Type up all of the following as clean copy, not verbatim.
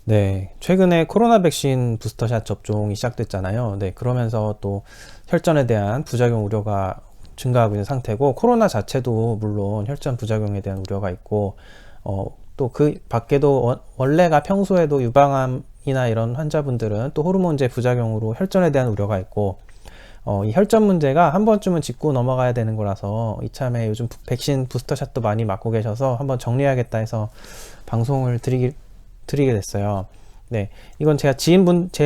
네, 최근에 코로나 백신 부스터샷 접종이 시작됐잖아요. 네, 그러면서 또 혈전에 대한 부작용 우려가 증가하고 있는 상태고, 코로나 자체도 물론 혈전 부작용에 대한 우려가 있고, 또 그 밖에도 원래가 평소에도 유방암이나 이런 환자분들은 또 호르몬제 부작용으로 혈전에 대한 우려가 있고, 이 혈전 문제가 한 번쯤은 짚고 넘어가야 되는 거라서 이참에 요즘 백신 부스터샷도 많이 맞고 계셔서 한번 정리해야겠다 해서 방송을 드리게 됐어요. 네, 이건 제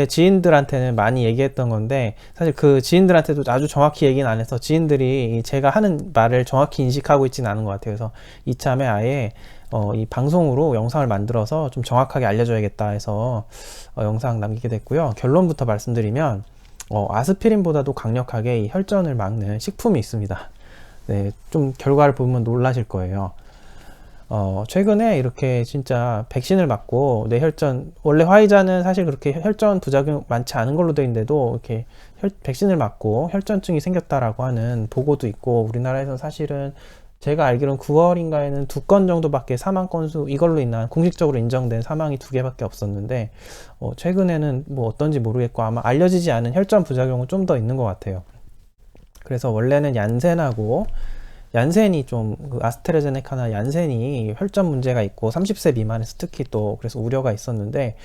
지인들한테는 많이 얘기했던 건데, 사실 그 지인들한테도 아주 정확히 얘기는 안 해서 지인들이 제가 하는 말을 정확히 인식하고 있지는 않은 것 같아요. 그래서 이참에 아예 이 방송으로 영상을 만들어서 좀 정확하게 알려줘야겠다 해서 영상 남기게 됐고요. 결론부터 말씀드리면, 아스피린보다도 강력하게 이 혈전을 막는 식품이 있습니다. 네, 좀 결과를 보면 놀라실 거예요. 최근에 이렇게 진짜 백신을 맞고 뇌혈전, 원래 화이자는 사실 그렇게 혈전 부작용 많지 않은 걸로 되어 있는데도 이렇게 백신을 맞고 혈전증이 생겼다라고 하는 보고도 있고, 우리나라에서는 사실은 제가 알기로는 9월인가에는 2건 정도밖에 사망 건수, 이걸로 인한 공식적으로 인정된 사망이 2개밖에 없었는데, 최근에는 뭐 어떤지 모르겠고 아마 알려지지 않은 혈전 부작용은 좀 더 있는 것 같아요. 그래서 원래는 얀센이 좀, 그 아스트라제네카나 얀센이 혈전 문제가 있고 30세 미만에서 특히 또 그래서 우려가 있었는데,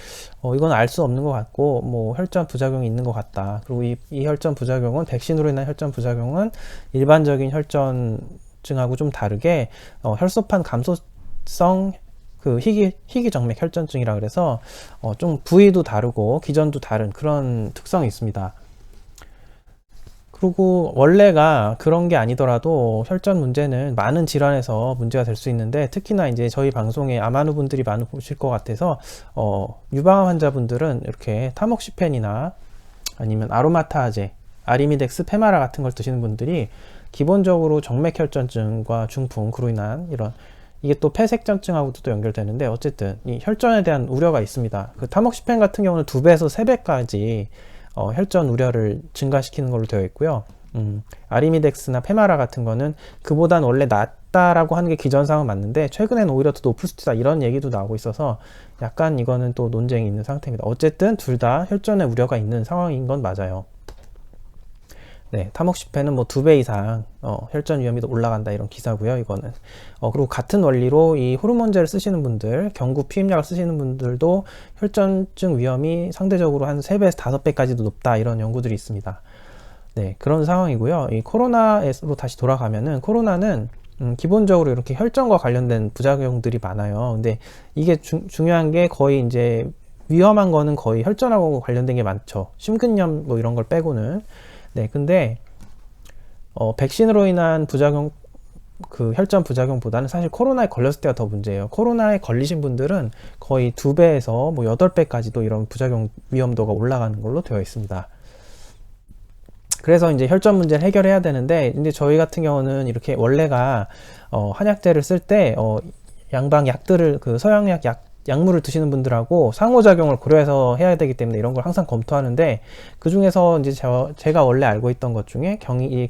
이건 알 수 없는 것 같고, 뭐 혈전 부작용이 있는 것 같다. 그리고 이 혈전 부작용은, 백신으로 인한 혈전 부작용은 일반적인 혈전증하고 좀 다르게 혈소판 감소성 그 희귀정맥 혈전증이라 그래서 좀 부위도 다르고 기전도 다른 그런 특성이 있습니다. 그리고 원래가 그런 게 아니더라도 혈전 문제는 많은 질환에서 문제가 될 수 있는데, 특히나 이제 저희 방송에 아마누 분들이 많이 보실 것 같아서 유방암 환자분들은 이렇게 타목시펜이나 아니면 아로마타제, 아리미덱스, 페마라 같은 걸 드시는 분들이 기본적으로 정맥혈전증과 중풍, 그로 인한 이런, 이게 또 폐색전증하고도 또 연결되는데, 어쨌든 이 혈전에 대한 우려가 있습니다. 그 타목시펜 같은 경우는 2배에서 3배까지 혈전 우려를 증가시키는 걸로 되어 있고요. 아리미덱스나 페마라 같은 거는 그보단 원래 낫다라고 하는 게 기전상은 맞는데, 최근에는 오히려 더 높을 수도 있다 이런 얘기도 나오고 있어서 약간 이거는 또 논쟁이 있는 상태입니다. 어쨌든 둘 다 혈전에 우려가 있는 상황인 건 맞아요. 네, 타목시펜은 뭐 2배 이상 혈전 위험이 올라간다 이런 기사고요. 이거는 그리고 같은 원리로 이 호르몬제를 쓰시는 분들, 경구 피임약을 쓰시는 분들도 혈전증 위험이 상대적으로 한 3배에서 5배까지도 높다 이런 연구들이 있습니다. 네, 그런 상황이고요. 이 코로나로 다시 돌아가면은, 코로나는 기본적으로 이렇게 혈전과 관련된 부작용들이 많아요. 근데 이게 중요한 게, 거의 이제 위험한 거는 거의 혈전하고 관련된 게 많죠. 심근염 뭐 이런 걸 빼고는. 네, 근데 백신으로 인한 부작용, 그 혈전 부작용보다는 사실 코로나에 걸렸을 때가 더 문제예요. 코로나에 걸리신 분들은 거의 2배에서 뭐 8배까지도 이런 부작용 위험도가 올라가는 걸로 되어 있습니다. 그래서 이제 혈전 문제를 해결해야 되는데, 근데 저희 같은 경우는 이렇게 원래가 한약제를 쓸 때 양방 약들을, 그 서양약 약물을 드시는 분들하고 상호작용을 고려해서 해야 되기 때문에 이런 걸 항상 검토하는데, 그 중에서 이제 제가 원래 알고 있던 것 중에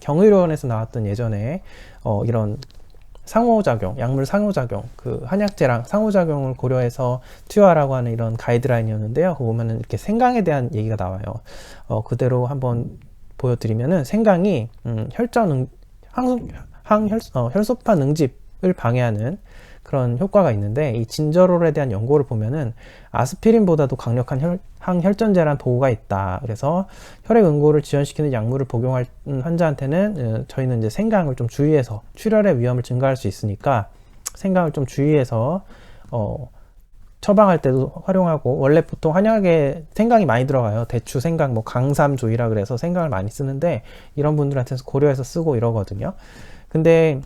경의론에서 나왔던, 예전에 이런 상호작용, 약물 상호작용, 그 한약제랑 상호작용을 고려해서 투여하라고 하는 이런 가이드라인이었는데요. 그거 보면은 이렇게 생강에 대한 얘기가 나와요. 그대로 한번 보여드리면은, 생강이 혈소판 응집을 방해하는 그런 효과가 있는데, 이 진저롤에 대한 연고를 보면은 아스피린보다도 강력한 항혈전제라는 보고가 있다. 그래서 혈액 응고를 지연시키는 약물을 복용할 환자한테는 저희는 이제 생강을 좀 주의해서, 출혈의 위험을 증가할 수 있으니까 생강을 좀 주의해서 처방할 때도 활용하고, 원래 보통 한약에 생강이 많이 들어가요. 대추, 생강, 뭐 강삼조이라 그래서 생강을 많이 쓰는데, 이런 분들한테서 고려해서 쓰고 이러거든요. 근데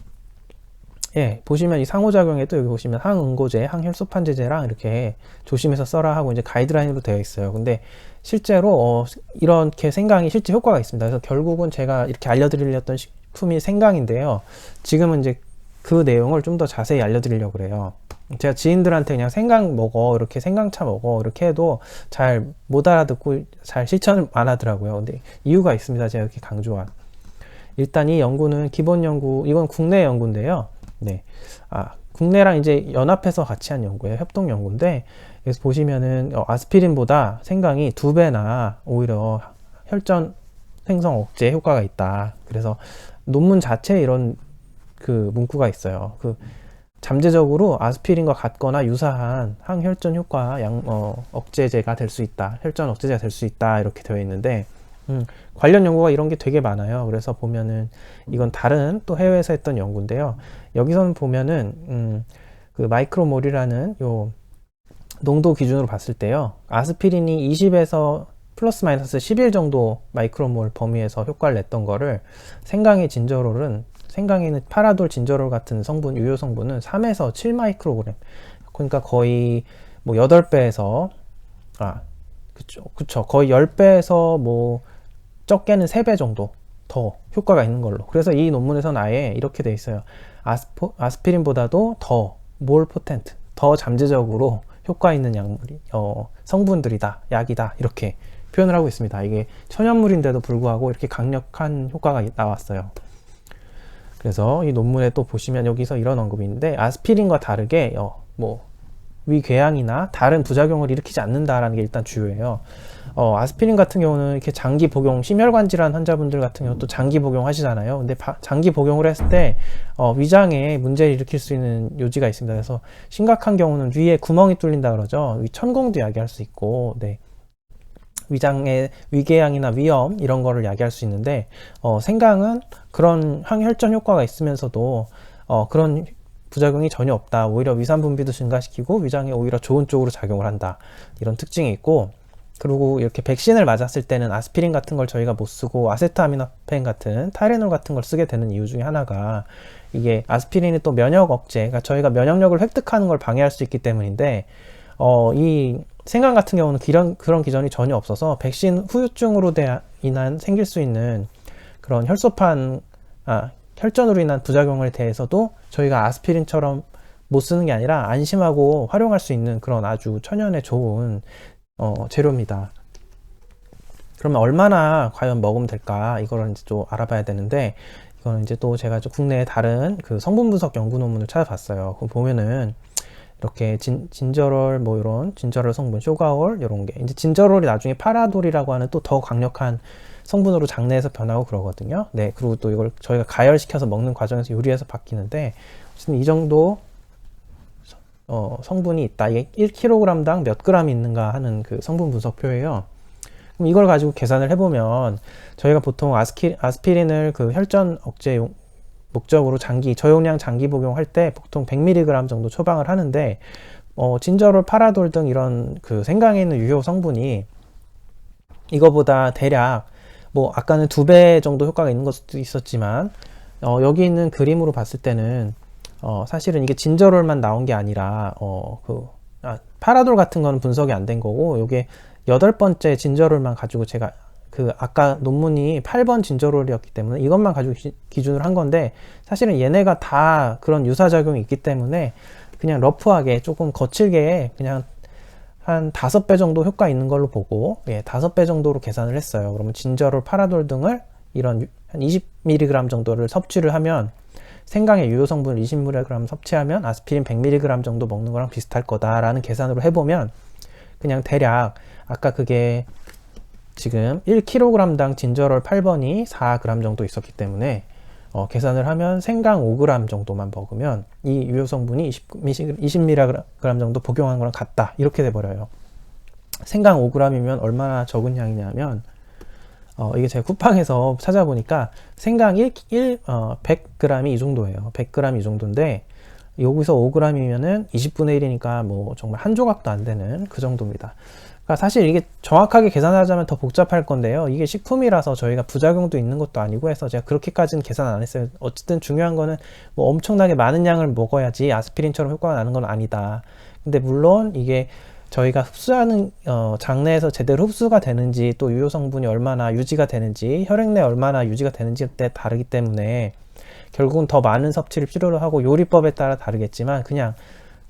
예, 보시면 이 상호작용에도 여기 보시면 항응고제, 항혈소판제제랑 이렇게 조심해서 써라 하고 이제 가이드라인으로 되어 있어요. 근데 실제로 이렇게 생강이 실제 효과가 있습니다. 그래서 결국은 제가 이렇게 알려드리려던 식품이 생강인데요. 지금은 이제 그 내용을 좀 더 자세히 알려드리려고 그래요. 제가 지인들한테 그냥 생강 먹어, 이렇게 생강차 먹어, 이렇게 해도 잘 못 알아듣고 잘 실천을 안 하더라고요. 근데 이유가 있습니다. 제가 이렇게 강조한. 일단 이 연구는 기본 연구, 이건 국내 연구인데요. 네. 국내랑 이제 연합해서 같이 한 연구예요. 협동 연구인데, 여기서 보시면은 아스피린보다 생강이 2배나 오히려 혈전 생성 억제 효과가 있다. 그래서 논문 자체에 이런 그 문구가 있어요. 그 잠재적으로 아스피린과 같거나 유사한 항혈전 효과 억제제가 될 수 있다. 혈전 억제제가 될 수 있다. 이렇게 되어 있는데, 관련 연구가 이런 게 되게 많아요. 그래서 보면은 이건 다른 또 해외에서 했던 연구인데요. 여기서는 보면은 그 마이크로몰이라는 요 농도 기준으로 봤을 때요. 아스피린이 20에서 플러스 마이너스 11 정도 마이크로몰 범위에서 효과를 냈던 거를 생강에는 파라돌 진저롤 같은 성분, 유효 성분은 3에서 7 마이크로그램. 그러니까 거의 뭐 8배에서 그쵸. 거의 10배에서 뭐 적게는 3배 정도 더 효과가 있는 걸로. 그래서 이 논문에서는 아예 이렇게 돼 있어요. 아스피린보다도 더 몰 포텐트, 더 잠재적으로 효과 있는 성분들이다, 약이다, 이렇게 표현을 하고 있습니다. 이게 천연물인데도 불구하고 이렇게 강력한 효과가 나왔어요. 그래서 이 논문에 또 보시면 여기서 이런 언급이 있는데, 아스피린과 다르게 위궤양이나 다른 부작용을 일으키지 않는다라는 게 일단 주요해요. 아스피린 같은 경우는 이렇게 장기 복용, 심혈관 질환 환자분들 같은 경우 또 장기 복용하시잖아요. 근데 장기 복용을 했을 때 위장에 문제를 일으킬 수 있는 요지가 있습니다. 그래서 심각한 경우는 위에 구멍이 뚫린다 그러죠. 천공도 야기할 수 있고, 네. 위장의 위궤양이나 위염 이런 거를 야기할 수 있는데, 생강은 그런 항혈전 효과가 있으면서도 그런 부작용이 전혀 없다. 오히려 위산 분비도 증가시키고 위장에 오히려 좋은 쪽으로 작용을 한다. 이런 특징이 있고, 그리고 이렇게 백신을 맞았을 때는 아스피린 같은 걸 저희가 못 쓰고 아세트아미노펜 같은 타이레놀 같은 걸 쓰게 되는 이유 중에 하나가, 이게 아스피린이 또 면역 억제, 그러니까 저희가 면역력을 획득하는 걸 방해할 수 있기 때문인데, 이 생강 같은 경우는 그런 기전이 전혀 없어서 백신 후유증으로 인한 생길 수 있는 그런 혈전으로 인한 부작용에 대해서도 저희가 아스피린처럼 못 쓰는 게 아니라 안심하고 활용할 수 있는 그런 아주 천연에 좋은 재료입니다. 그러면 얼마나 과연 먹으면 될까, 이거를 이제 또 알아봐야 되는데, 이거는 이제 또 제가 국내에 다른 그 성분 분석 연구 논문을 찾아봤어요. 그거 보면은 이렇게 진저롤, 뭐 이런 진저롤 성분, 쇼가올 이런 게, 이제 진저롤이 나중에 파라돌이라고 하는 또 더 강력한 성분으로 장내에서 변하고 그러거든요. 네, 그리고 또 이걸 저희가 가열시켜서 먹는 과정에서 요리해서 바뀌는데, 어쨌든 이 정도 성분이 있다. 이게 1kg당 몇 그램이 있는가 하는 그 성분 분석표예요. 그럼 이걸 가지고 계산을 해보면, 저희가 보통 아스피린을 그 혈전 억제 목적으로 저용량 장기 복용할 때 보통 100mg 정도 처방을 하는데, 진저롤, 파라돌 등 이런 그 생강에 있는 유효 성분이 이거보다 대략 뭐 아까는 2배 정도 효과가 있는 것도 있었지만, 여기 있는 그림으로 봤을 때는 사실은 이게 진저롤만 나온 게 아니라 파라돌 같은 거는 분석이 안 된 거고, 요게 8번째 진저롤만 가지고 제가 아까 논문이 8번 진저롤이었기 때문에 이것만 가지고 기준을 한 건데, 사실은 얘네가 다 그런 유사작용이 있기 때문에 그냥 러프하게 조금 거칠게 그냥 한 5배 정도 효과 있는 걸로 보고, 5배 정도로 계산을 했어요. 그러면 진저롤, 파라돌 등을 이런 한 20mg 정도를 섭취를 하면, 생강의 유효 성분을 20mg 섭취하면 아스피린 100mg 정도 먹는 거랑 비슷할 거다라는 계산으로 해보면, 그냥 대략 아까 그게 지금 1kg당 진저롤 8번이 4g 정도 있었기 때문에 계산을 하면 생강 5g 정도만 먹으면 이 유효 성분이 20mg 정도 복용한 거랑 같다, 이렇게 돼버려요. 생강 5g이면 얼마나 적은 양이냐면, 이게 제가 쿠팡에서 찾아보니까 생강 100g이 이 정도예요. 100g 이 정도인데, 여기서 5g이면은 20분의 1이니까 뭐 정말 한 조각도 안 되는 그 정도입니다. 그러니까 사실 이게 정확하게 계산하자면 더 복잡할 건데요. 이게 식품이라서 저희가 부작용도 있는 것도 아니고 해서 제가 그렇게까지는 계산 안 했어요. 어쨌든 중요한 거는 뭐 엄청나게 많은 양을 먹어야지 아스피린처럼 효과가 나는 건 아니다. 근데 물론 이게 저희가 흡수하는 장내에서 제대로 흡수가 되는지, 또 유효 성분이 얼마나 유지가 되는지, 혈액 내에 얼마나 유지가 되는지에 따라 다르기 때문에 결국은 더 많은 섭취를 필요로 하고, 요리법에 따라 다르겠지만 그냥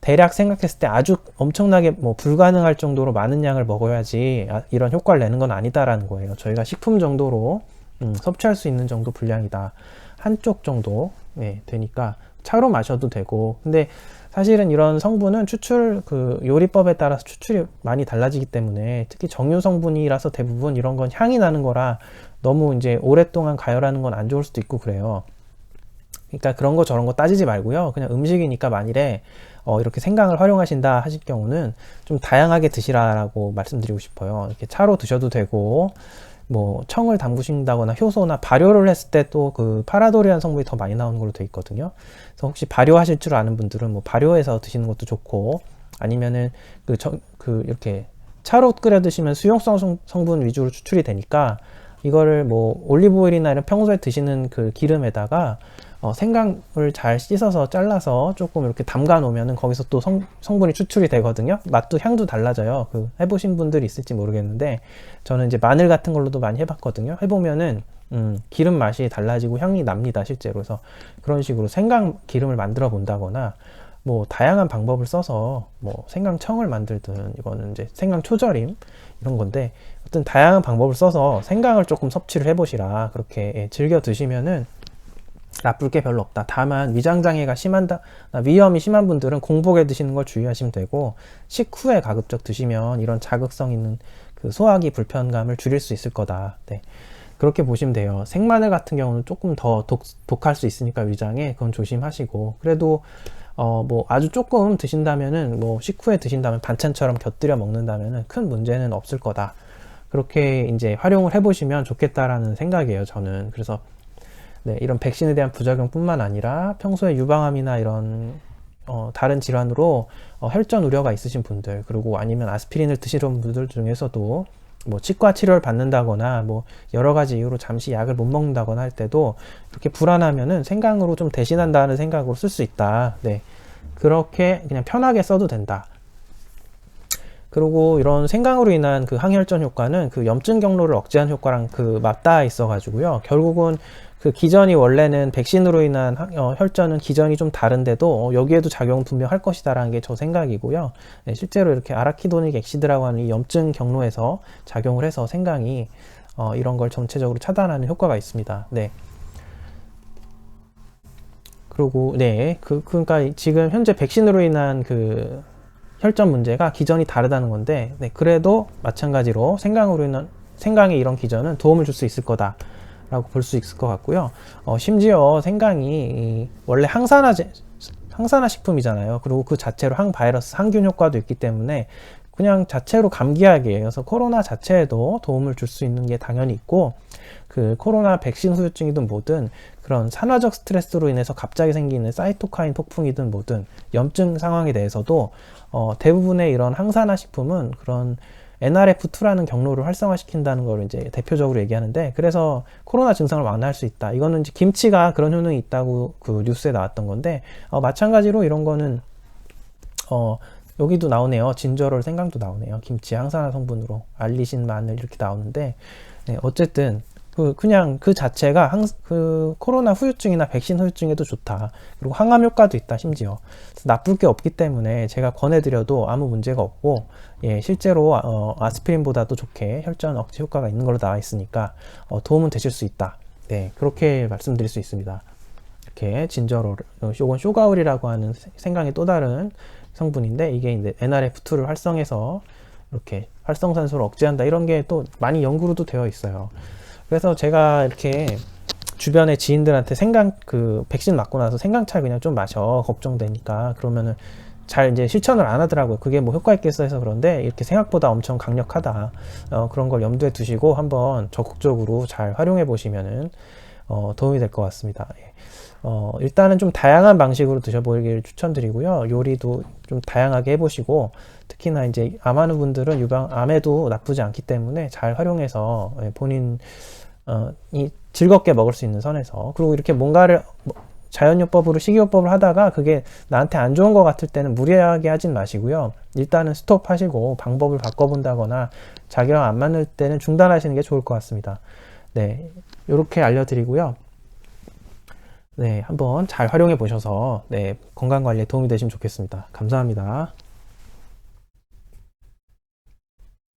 대략 생각했을 때 아주 엄청나게 뭐 불가능할 정도로 많은 양을 먹어야지 이런 효과를 내는 건 아니다라는 거예요. 저희가 식품 정도로 섭취할 수 있는 정도 분량이다. 한쪽 정도 되니까 차로 마셔도 되고. 근데 사실은 이런 성분은 그 요리법에 따라서 추출이 많이 달라지기 때문에, 특히 정유 성분이라서 대부분 이런 건 향이 나는 거라 너무 이제 오랫동안 가열하는 건 안 좋을 수도 있고 그래요. 그러니까 그런 거 저런 거 따지지 말고요. 그냥 음식이니까 만일에 이렇게 생강을 활용하신다 하실 경우는 좀 다양하게 드시라라고 말씀드리고 싶어요. 이렇게 차로 드셔도 되고, 뭐 청을 담그신다거나 효소나 발효를 했을 때 또 그 파라돌이라는 성분이 더 많이 나오는 걸로 돼 있거든요. 그래서 혹시 발효하실 줄 아는 분들은 뭐 발효해서 드시는 것도 좋고, 아니면은 이렇게 차로 끓여 드시면 수용성 성분 위주로 추출이 되니까, 이거를 뭐 올리브오일이나 이런 평소에 드시는 그 기름에다가 생강을 잘 씻어서 잘라서 조금 이렇게 담가 놓으면은 거기서 또 성분이 추출이 되거든요. 맛도 향도 달라져요. 해보신 분들이 있을지 모르겠는데, 저는 이제 마늘 같은 걸로도 많이 해봤거든요. 해보면은 기름 맛이 달라지고 향이 납니다, 실제로. 그래서 그런 식으로 생강 기름을 만들어 본다거나, 뭐 다양한 방법을 써서 뭐 생강청을 만들든, 이거는 이제 생강 초절임 이런 건데, 어떤 다양한 방법을 써서 생강을 조금 섭취를 해보시라. 그렇게 즐겨 드시면은 나쁠 게 별로 없다. 다만 위장장애가 위염이 심한 분들은 공복에 드시는 걸 주의하시면 되고, 식후에 가급적 드시면 이런 자극성 있는 그 소화기 불편감을 줄일 수 있을 거다. 네. 그렇게 보시면 돼요. 생마늘 같은 경우는 조금 더 독할 수 있으니까 위장에, 그건 조심하시고, 그래도 뭐 아주 조금 드신다면은, 뭐 식후에 드신다면 반찬처럼 곁들여 먹는다면은 큰 문제는 없을 거다. 그렇게 이제 활용을 해보시면 좋겠다라는 생각이에요, 저는. 그래서 네, 이런 백신에 대한 부작용뿐만 아니라 평소에 유방암이나 이런 다른 질환으로 혈전 우려가 있으신 분들, 그리고 아니면 아스피린을 드시는 분들 중에서도 뭐 치과 치료를 받는다거나 뭐 여러 가지 이유로 잠시 약을 못 먹는다거나 할 때도 이렇게 불안하면은 생강으로 좀 대신한다는 생각으로 쓸 수 있다. 네, 그렇게 그냥 편하게 써도 된다. 그리고 이런 생강으로 인한 그 항혈전 효과는 그 염증 경로를 억제하는 효과랑 맞닿아 있어 가지고요. 결국은 그 기전이, 원래는 백신으로 인한 혈전은 기전이 좀 다른데도 여기에도 작용은 분명 할 것이다라는 게 저 생각이고요. 네, 실제로 이렇게 아라키도닉 액시드라고 하는 이 염증 경로에서 작용을 해서 생강이 이런 걸 전체적으로 차단하는 효과가 있습니다. 네. 그리고 네, 그러니까 지금 현재 백신으로 인한 그 혈전 문제가 기전이 다르다는 건데, 네, 그래도 마찬가지로 생강의 이런 기전은 도움을 줄 수 있을 거다 라고 볼 수 있을 것 같고요. 심지어 생강이 원래 항산화 식품이잖아요. 그리고 그 자체로 항바이러스, 항균 효과도 있기 때문에 그냥 자체로 감기약이에요. 그래서 코로나 자체에도 도움을 줄 수 있는 게 당연히 있고, 그 코로나 백신 후유증이든 뭐든 그런 산화적 스트레스로 인해서 갑자기 생기는 사이토카인 폭풍이든 뭐든 염증 상황에 대해서도 대부분의 이런 항산화 식품은 그런 NRF2라는 경로를 활성화시킨다는 걸 이제 대표적으로 얘기하는데, 그래서 코로나 증상을 완화할 수 있다. 이거는 이제 김치가 그런 효능이 있다고 그 뉴스에 나왔던 건데, 마찬가지로 이런 거는 여기도 나오네요. 진저롤, 생강도 나오네요. 김치 항산화 성분으로 알리신, 마늘 이렇게 나오는데, 네, 어쨌든 그냥 그 자체가 코로나 후유증이나 백신 후유증에도 좋다. 그리고 항암 효과도 있다, 심지어. 나쁠 게 없기 때문에 제가 권해드려도 아무 문제가 없고, 예, 실제로 아스피린보다도 좋게 혈전 억제 효과가 있는 걸로 나와 있으니까 도움은 되실 수 있다. 네, 그렇게 말씀드릴 수 있습니다. 이렇게 진저롤, 요건 쇼가울이라고 하는 생강의 또 다른 성분인데, 이게 이제 NRF2를 활성해서 이렇게 활성산소를 억제한다, 이런 게 또 많이 연구로도 되어 있어요. 그래서 제가 이렇게 주변에 지인들한테 백신 맞고 나서 생강차 그냥 좀 마셔, 걱정되니까, 그러면은 잘 이제 실천을 안 하더라고요. 그게 뭐 효과 있겠어 해서 그런데, 이렇게 생각보다 엄청 강력하다. 그런 걸 염두에 두시고 한번 적극적으로 잘 활용해 보시면은 도움이 될 것 같습니다. 예. 일단은 좀 다양한 방식으로 드셔보길 추천드리고요. 요리도 좀 다양하게 해보시고, 특히나 이제 암하는 분들은 암에도 나쁘지 않기 때문에 잘 활용해서 본인이 즐겁게 먹을 수 있는 선에서, 그리고 이렇게 뭔가를 자연요법으로, 식이요법을 하다가 그게 나한테 안 좋은 것 같을 때는 무리하게 하진 마시고요. 일단은 스톱하시고 방법을 바꿔본다거나 자기랑 안 맞는 때는 중단하시는 게 좋을 것 같습니다. 네, 이렇게 알려드리고요. 네, 한번 잘 활용해 보셔서 네, 건강 관리에 도움이 되시면 좋겠습니다. 감사합니다.